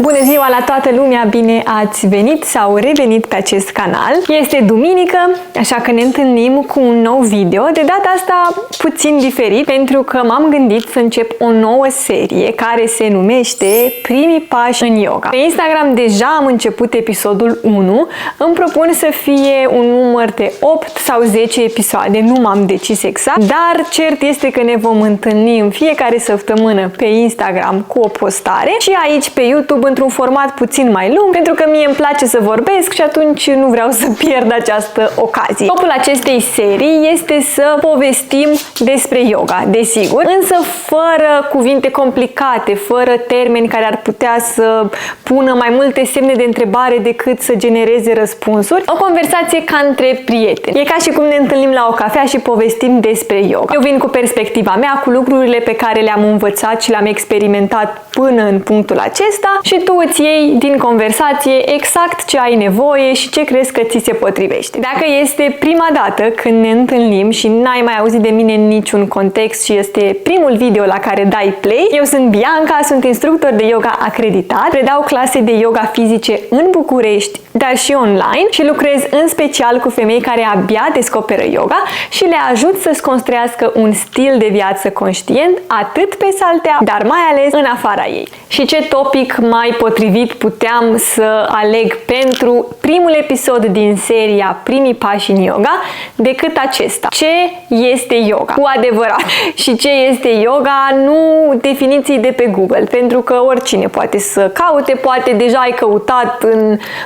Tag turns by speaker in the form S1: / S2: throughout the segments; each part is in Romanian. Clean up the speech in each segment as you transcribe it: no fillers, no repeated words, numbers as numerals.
S1: Bună ziua la toată lumea, bine ați venit sau revenit pe acest canal. Este duminică, așa că ne întâlnim cu un nou video, de data asta puțin diferit, pentru că m-am gândit să încep o nouă serie care se numește Primii pași în yoga. Pe Instagram deja am început episodul 1, îmi propun să fie un număr de 8 sau 10 episoade, nu m-am decis exact, dar cert este că ne vom întâlni în fiecare săptămână pe Instagram cu o postare și aici pe YouTube într-un format puțin mai lung, pentru că mie îmi place să vorbesc și atunci nu vreau să pierd această ocazie. Scopul acestei serii este să povestim despre yoga, desigur, însă fără cuvinte complicate, fără termeni care ar putea să pună mai multe semne de întrebare decât să genereze răspunsuri. O conversație ca între prieteni. E ca și cum ne întâlnim la o cafea și povestim despre yoga. Eu vin cu perspectiva mea, cu lucrurile pe care le-am învățat și le-am experimentat până în punctul acesta și tu îți iei din conversație exact ce ai nevoie și ce crezi că ți se potrivește. Dacă este prima dată când ne întâlnim și n-ai mai auzit de mine în niciun context și este primul video la care dai play, eu sunt Bianca, sunt instructor de yoga acreditat, predau clase de yoga fizice în București, dar și online și lucrez în special cu femei care abia descoperă yoga și le ajut să-și construiască un stil de viață conștient, atât pe saltea, dar mai ales în afara ei. Și ce topic mai potrivit puteam să aleg pentru primul episod din seria Primii pași în yoga decât acesta. Ce este yoga? Cu adevărat. Și ce este yoga? Nu definiții de pe Google, pentru că oricine poate să caute, poate deja ai căutat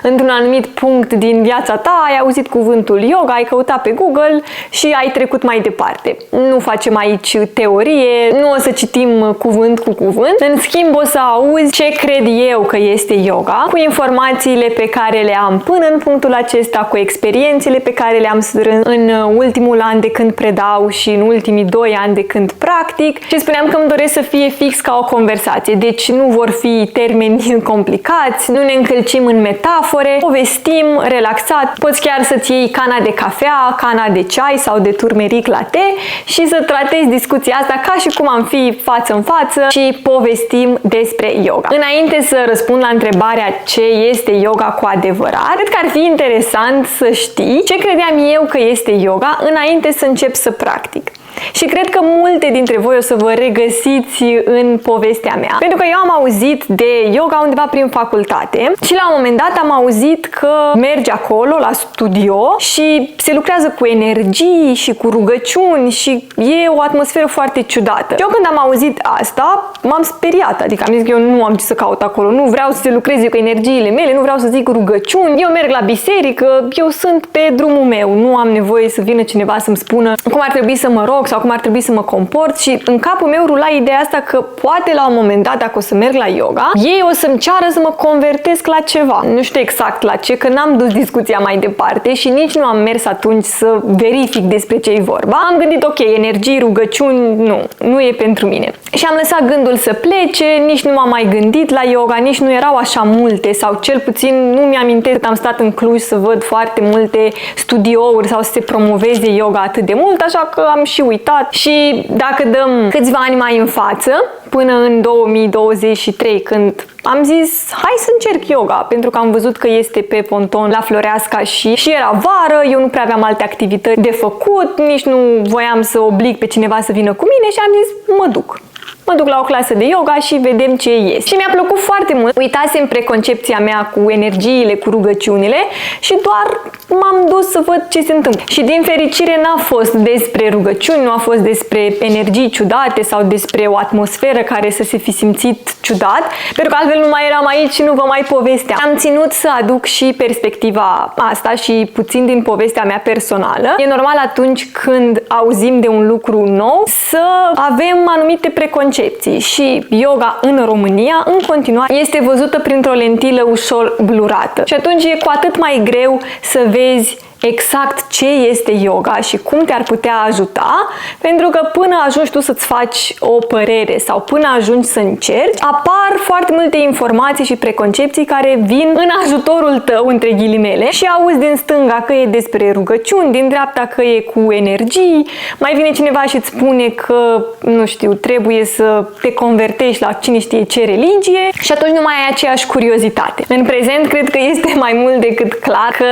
S1: într-un anumit punct din viața ta, ai auzit cuvântul yoga, ai căutat pe Google și ai trecut mai departe. Nu facem aici teorie, nu o să citim cuvânt cu cuvânt, în schimb o să auzi ce cred eu că este yoga, cu informațiile pe care le am până în punctul acesta, cu experiențele pe care le-am strâns în ultimul an de când predau și în ultimii 2 ani de când practic și spuneam că îmi doresc să fie fix ca o conversație, deci nu vor fi termeni complicați, nu ne încălcim în metafore, povestim relaxat, poți chiar să-ți iei cana de cafea, cana de ceai sau de turmeric latte și să tratezi discuția asta ca și cum am fi față în față și povestim despre yoga. Înainte să răspund la întrebarea ce este yoga cu adevărat, cred că ar fi interesant să știi ce credeam eu că este yoga înainte să încep să practic. Și cred că multe dintre voi o să vă regăsiți în povestea mea. Pentru că eu am auzit de yoga undeva prin facultate și la un moment dat am auzit că mergi acolo la studio și se lucrează cu energii și cu rugăciuni și e o atmosferă foarte ciudată. Eu când am auzit asta, m-am speriat. Adică am zis că eu nu am ce să caut acolo, nu vreau să se lucreze cu energiile mele, nu vreau să zic rugăciuni, eu merg la biserică, eu sunt pe drumul meu, nu am nevoie să vină cineva să-mi spună cum ar trebui să mă rog sau cum ar trebui să mă comport și în capul meu rula ideea asta că poate la un moment dat, dacă o să merg la yoga, ei o să-mi ceară să mă convertesc la ceva. Nu știu exact la ce, că n-am dus discuția mai departe și nici nu am mers atunci să verific despre ce e vorba. Am gândit, ok, energii, rugăciuni, nu e pentru mine. Și am lăsat gândul să plece, nici nu m-am mai gândit la yoga, nici nu erau așa multe sau cel puțin nu mi-amintesc că am stat în Cluj să văd foarte multe studiouri sau să se promoveze yoga atât de mult, așa că am și uitat și dacă dăm câțiva ani mai în față, până în 2023, când am zis, hai să încerc yoga, pentru că am văzut că este pe ponton la Floreasca și era vară, eu nu prea aveam alte activități de făcut, nici nu voiam să oblig pe cineva să vină cu mine și am zis, mă duc la o clasă de yoga și vedem ce iese. Și mi-a plăcut foarte mult. Uitasem preconcepția mea cu energiile, cu rugăciunile și doar m-am dus să văd ce se întâmplă. Și din fericire n-a fost despre rugăciuni, nu a fost despre energii ciudate sau despre o atmosferă care să se fi simțit ciudat, pentru că altfel nu mai eram aici și nu vă mai povesteam. Am ținut să aduc și perspectiva asta și puțin din povestea mea personală. E normal atunci când auzim de un lucru nou să avem anumite preconcepții și yoga în România în continuare este văzută printr-o lentilă ușor blurată. Și atunci e cu atât mai greu să vezi exact ce este yoga și cum te-ar putea ajuta, pentru că până ajungi tu să-ți faci o părere sau până ajungi să încerci, apar foarte multe informații și preconcepții care vin în ajutorul tău, între ghilimele, și auzi din stânga că e despre rugăciuni, din dreapta că e cu energii, mai vine cineva și îți spune că, nu știu, trebuie să te convertești la cine știe ce religie și atunci nu mai ai aceeași curiozitate. În prezent, cred că este mai mult decât clar că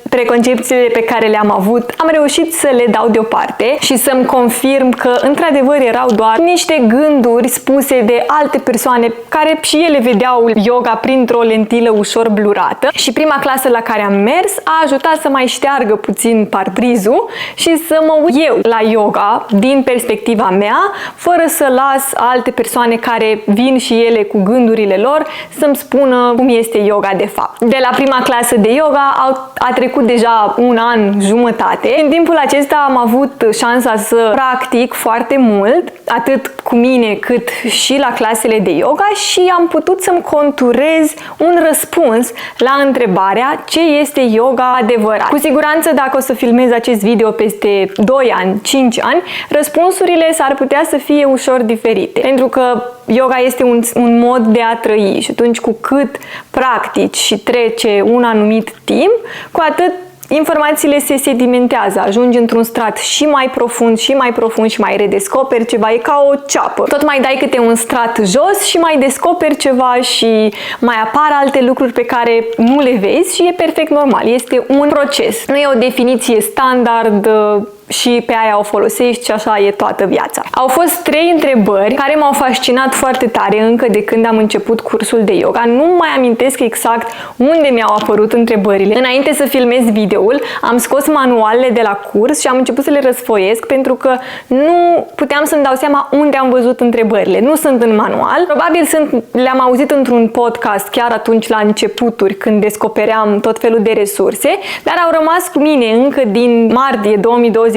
S1: preconcepțiile pe care le-am avut am reușit să le dau deoparte și să-mi confirm că într-adevăr erau doar niște gânduri spuse de alte persoane care și ele vedeau yoga printr-o lentilă ușor blurată. Și prima clasă la care am mers a ajutat să mai șteargă puțin parbrizul și să mă uit eu la yoga din perspectiva mea, fără să las alte persoane care vin și ele cu gândurile lor să-mi spună cum este yoga de fapt. De la prima clasă de yoga a trecut deja un an jumătate. În timpul acesta am avut șansa să practic foarte mult, atât cu mine cât și la clasele de yoga, și am putut să-mi conturez un răspuns la întrebarea ce este yoga adevărat. Cu siguranță, dacă o să filmez acest video peste 2 ani, 5 ani, răspunsurile s-ar putea să fie ușor diferite. Pentru că yoga este un mod de a trăi și atunci cu cât practici și trece un anumit timp, cu atât informațiile se sedimentează, ajungi într-un strat și mai profund și mai profund și mai redescoperi ceva, e ca o ceapă. Tot mai dai câte un strat jos și mai descoperi ceva și mai apar alte lucruri pe care nu le vezi și e perfect normal, este un proces. Nu e o definiție standard și pe aia o folosești și așa e toată viața. Au fost 3 întrebări care m-au fascinat foarte tare încă de când am început cursul de yoga. Nu mai amintesc exact unde mi-au apărut întrebările. Înainte să filmez videoul, am scos manualele de la curs și am început să le răsfoiesc pentru că nu puteam să-mi dau seama unde am văzut întrebările. Nu sunt în manual. Probabil le-am auzit într-un podcast chiar atunci la începuturi, când descopeream tot felul de resurse, dar au rămas cu mine încă din martie 2024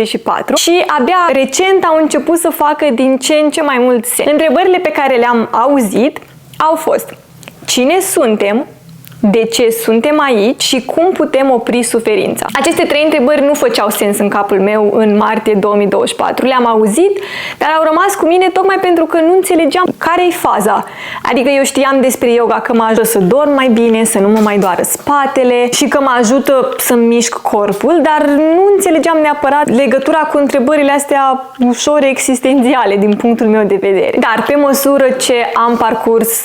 S1: și abia recent au început să facă din ce în ce mai mult sens. Întrebările pe care le-am auzit au fost: cine suntem? De ce suntem aici și cum putem opri suferința? Aceste 3 întrebări nu făceau sens în capul meu în martie 2024. Le-am auzit, dar au rămas cu mine tocmai pentru că nu înțelegeam care-i faza. Adică eu știam despre yoga că mă ajută să dorm mai bine, să nu mă mai doară spatele și că mă ajută să-mi mișc corpul, dar nu înțelegeam neapărat legătura cu întrebările astea ușor existențiale din punctul meu de vedere. Dar pe măsură ce am parcurs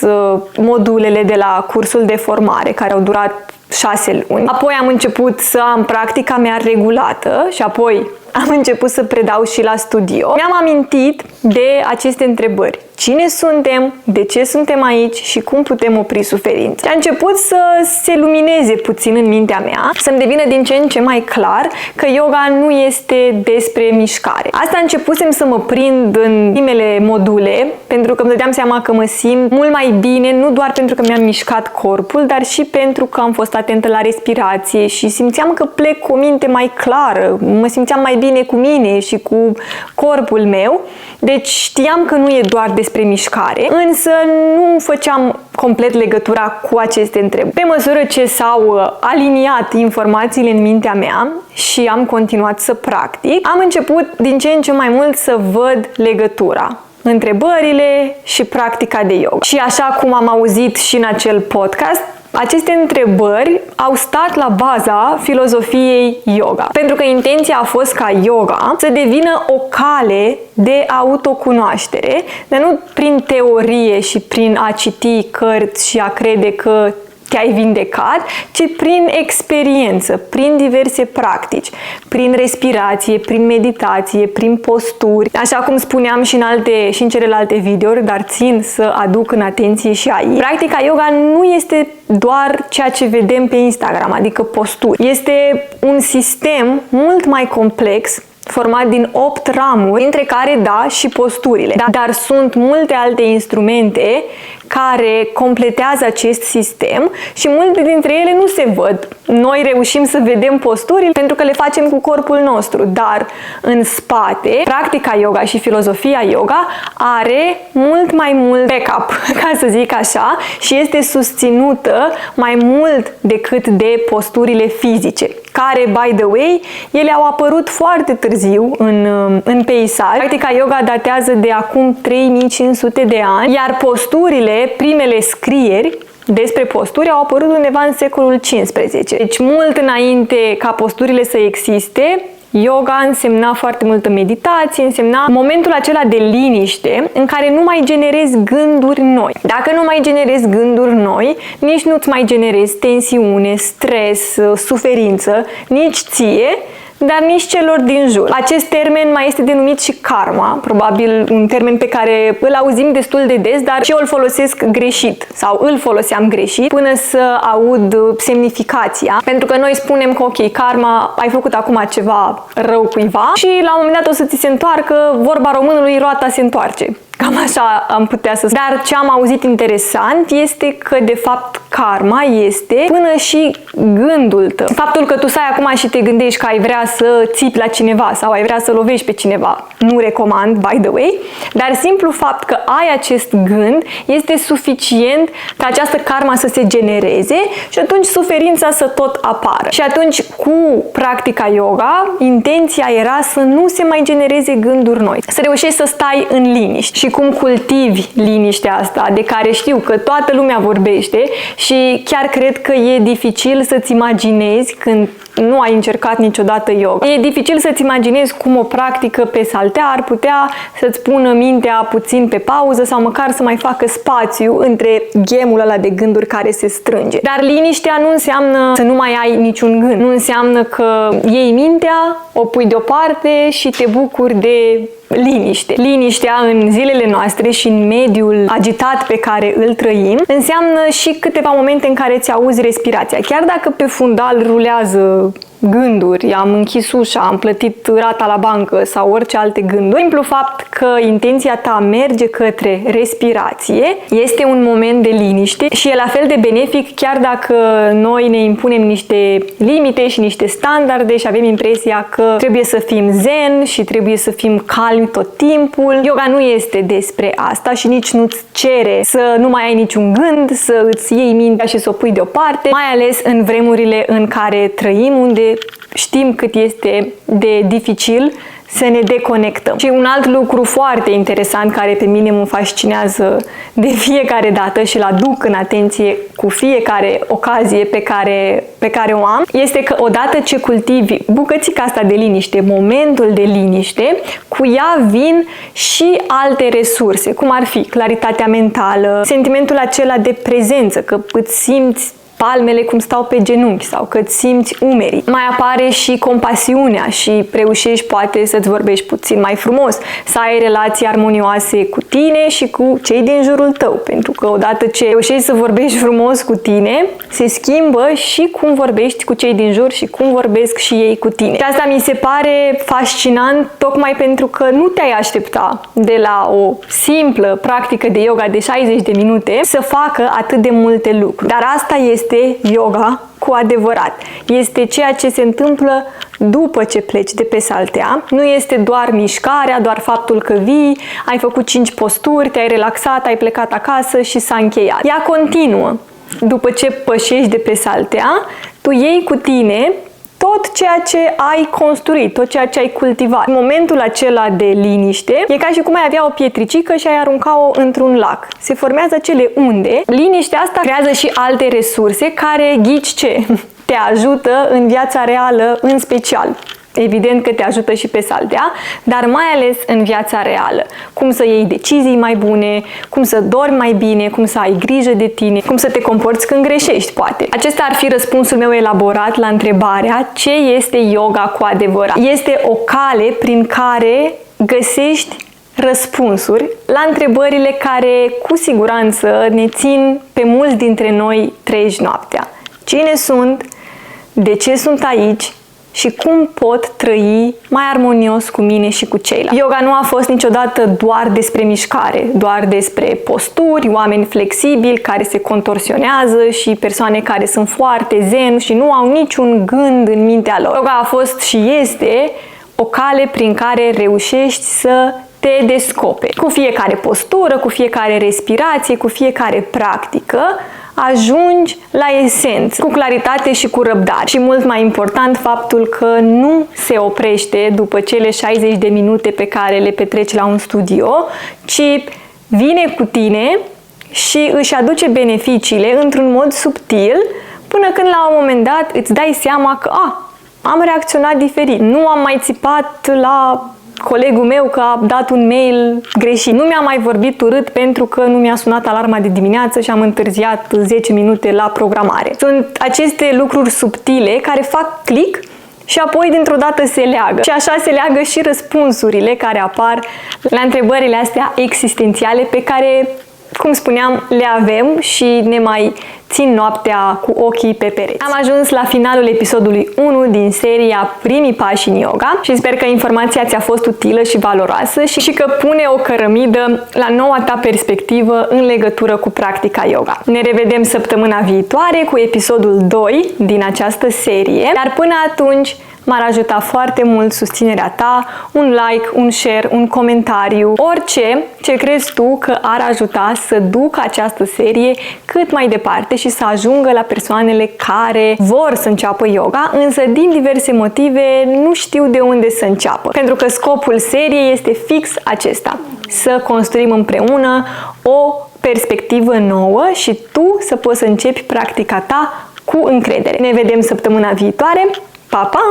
S1: modulele de la cursul de formare, care au durat 6 luni. Apoi am început să am practica mea regulată și apoi am început să predau și la studio. Mi-am amintit de aceste întrebări. Cine suntem? De ce suntem aici? Și cum putem opri suferința? A început să se lumineze puțin în mintea mea, să-mi devină din ce în ce mai clar că yoga nu este despre mișcare. Asta începusem să mă prind în primele module, pentru că îmi dădeam seama că mă simt mult mai bine, nu doar pentru că mi-am mișcat corpul, dar și pentru că am fost atentă la respirație și simțeam că plec cu o minte mai clară, mă simțeam mai bine cu mine și cu corpul meu. Deci știam că nu e doar despre mișcare, însă nu făceam complet legătura cu aceste întrebări. Pe măsură ce s-au aliniat informațiile în mintea mea și am continuat să practic, am început din ce în ce mai mult să văd legătura întrebările și practica de yoga. Și așa cum am auzit și în acel podcast, aceste întrebări au stat la baza filozofiei yoga. Pentru că intenția a fost ca yoga să devină o cale de autocunoaștere, dar nu prin teorie și prin a citi cărți și a crede că te-ai vindecat, ci prin experiență, prin diverse practici, prin respirație, prin meditație, prin posturi. Așa cum spuneam și în celelalte videouri, dar țin să aduc în atenție și aici. Practica yoga nu este doar ceea ce vedem pe Instagram, adică posturi. Este un sistem mult mai complex, format din 8 ramuri, dintre care, da, și posturile. Dar sunt multe alte instrumente care completează acest sistem și multe dintre ele nu se văd. Noi reușim să vedem posturile pentru că le facem cu corpul nostru, dar în spate, practica yoga și filozofia yoga are mult mai mult backup, ca să zic așa, și este susținută mai mult decât de posturile fizice, care, by the way, ele au apărut foarte târziu în peisaj. Practica yoga datează de acum 3500 de ani, iar posturile, primele scrieri despre posturi au apărut undeva în secolul XV. Deci mult înainte ca posturile să existe, yoga însemna foarte multă meditație, însemna momentul acela de liniște în care nu mai generezi gânduri noi. Dacă nu mai generezi gânduri noi, nici nu-ți mai generezi tensiune, stres, suferință, nici ție, dar nici celor din jur. Acest termen mai este denumit și karma, probabil un termen pe care îl auzim destul de des, dar și eu îl folosesc greșit sau îl foloseam greșit până să aud semnificația. Pentru că noi spunem că ok, karma, ai făcut acum ceva rău cuiva și la un moment dat o să ți se întoarcă, vorba românului, roata se întoarce. Cam așa am putea să spun. Dar ce am auzit interesant este că, de fapt, karma este până și gândul tău. Faptul că tu stai acum și te gândești că ai vrea să țipi la cineva sau ai vrea să lovești pe cineva, nu recomand, by the way, dar simplu fapt că ai acest gând este suficient ca această karma să se genereze și atunci suferința să tot apară. Și atunci, cu practica yoga, intenția era să nu se mai genereze gânduri noi, să reușești să stai în liniște. Și cum cultivi liniștea asta, de care știu că toată lumea vorbește și chiar cred că e dificil să-ți imaginezi când nu ai încercat niciodată yoga. E dificil să-ți imaginezi cum o practică pe saltea ar putea să-ți pună mintea puțin pe pauză sau măcar să mai facă spațiu între ghemul ăla de gânduri care se strânge. Dar liniștea nu înseamnă să nu mai ai niciun gând. Nu înseamnă că iei mintea, o pui deoparte și te bucuri de liniște. Liniștea în zilele noastre și în mediul agitat pe care îl trăim înseamnă și câteva momente în care îți auzi respirația. Chiar dacă pe fundal rulează gânduri, am închis ușa, am plătit rata la bancă sau orice alte gânduri, simplu fapt că intenția ta merge către respirație este un moment de liniște și e la fel de benefic chiar dacă noi ne impunem niște limite și niște standarde și avem impresia că trebuie să fim zen și trebuie să fim calmi tot timpul. Yoga nu este despre asta și nici nu-ți cere să nu mai ai niciun gând, să îți iei mintea și să o pui deoparte, mai ales în vremurile în care trăim, unde știm cât este de dificil să ne deconectăm. Și un alt lucru foarte interesant care pe mine mă fascinează de fiecare dată și îl aduc în atenție cu fiecare ocazie pe care o am, este că odată ce cultivi bucățica asta de liniște, momentul de liniște, cu ea vin și alte resurse, cum ar fi claritatea mentală, sentimentul acela de prezență, că îți simți palmele cum stau pe genunchi sau că îți simți umerii. Mai apare și compasiunea și reușești poate să-ți vorbești puțin mai frumos, să ai relații armonioase cu tine și cu cei din jurul tău, pentru că odată ce reușești să vorbești frumos cu tine, se schimbă și cum vorbești cu cei din jur și cum vorbesc și ei cu tine. Și asta mi se pare fascinant tocmai pentru că nu te-ai aștepta de la o simplă practică de yoga de 60 de minute să facă atât de multe lucruri. Dar asta este yoga cu adevărat. Este ceea ce se întâmplă după ce pleci de pe saltea. Nu este doar mișcarea, doar faptul că vii, ai făcut 5 posturi, te-ai relaxat, ai plecat acasă și s-a încheiat. Ea continuă. După ce pășești de pe saltea, tu iei cu tine tot ceea ce ai construit, tot ceea ce ai cultivat. În momentul acela de liniște, e ca și cum ai avea o pietricică și ai arunca-o într-un lac. Se formează acele unde. Liniștea asta creează și alte resurse care, ghici ce, te ajută în viața reală în special. Evident că te ajută și pe saltea, dar mai ales în viața reală. Cum să iei decizii mai bune, cum să dormi mai bine, cum să ai grijă de tine, cum să te comporți când greșești, poate. Acesta ar fi răspunsul meu elaborat la întrebarea ce este yoga cu adevărat. Este o cale prin care găsești răspunsuri la întrebările care cu siguranță ne țin pe mulți dintre noi treji noaptea. Cine sunt? De ce sunt aici? și cum pot trăi mai armonios cu mine și cu ceilalți. Yoga nu a fost niciodată doar despre mișcare, doar despre posturi, oameni flexibili care se contorsionează și persoane care sunt foarte zen și nu au niciun gând în mintea lor. Yoga a fost și este o cale prin care reușești să te descoperi. Cu fiecare postură, cu fiecare respirație, cu fiecare practică, ajungi la esență, cu claritate și cu răbdare. Și mult mai important, faptul că nu se oprește după cele 60 de minute pe care le petreci la un studio, ci vine cu tine și își aduce beneficiile într-un mod subtil, până când la un moment dat îți dai seama că am reacționat diferit. Nu am mai țipat la colegul meu că a dat un mail greșit. Nu mi-a mai vorbit urât pentru că nu mi-a sunat alarma de dimineață și am întârziat 10 minute la programare. Sunt aceste lucruri subtile care fac click și apoi dintr-o dată se leagă. Și așa se leagă și răspunsurile care apar la întrebările astea existențiale pe care, cum spuneam, le avem și ne mai țin noaptea cu ochii pe pereți. Am ajuns la finalul episodului 1 din seria Primii pași în yoga și sper că informația ți-a fost utilă și valoroasă și că pune o cărămidă la noua ta perspectivă în legătură cu practica yoga. Ne revedem săptămâna viitoare cu episodul 2 din această serie, dar până atunci m-ar ajuta foarte mult susținerea ta, un like, un share, un comentariu, orice ce crezi tu că ar ajuta să ducă această serie cât mai departe și să ajungă la persoanele care vor să înceapă yoga, însă din diverse motive nu știu de unde să înceapă. Pentru că scopul seriei este fix acesta: să construim împreună o perspectivă nouă și tu să poți să începi practica ta cu încredere. Ne vedem săptămâna viitoare. Pa, pa!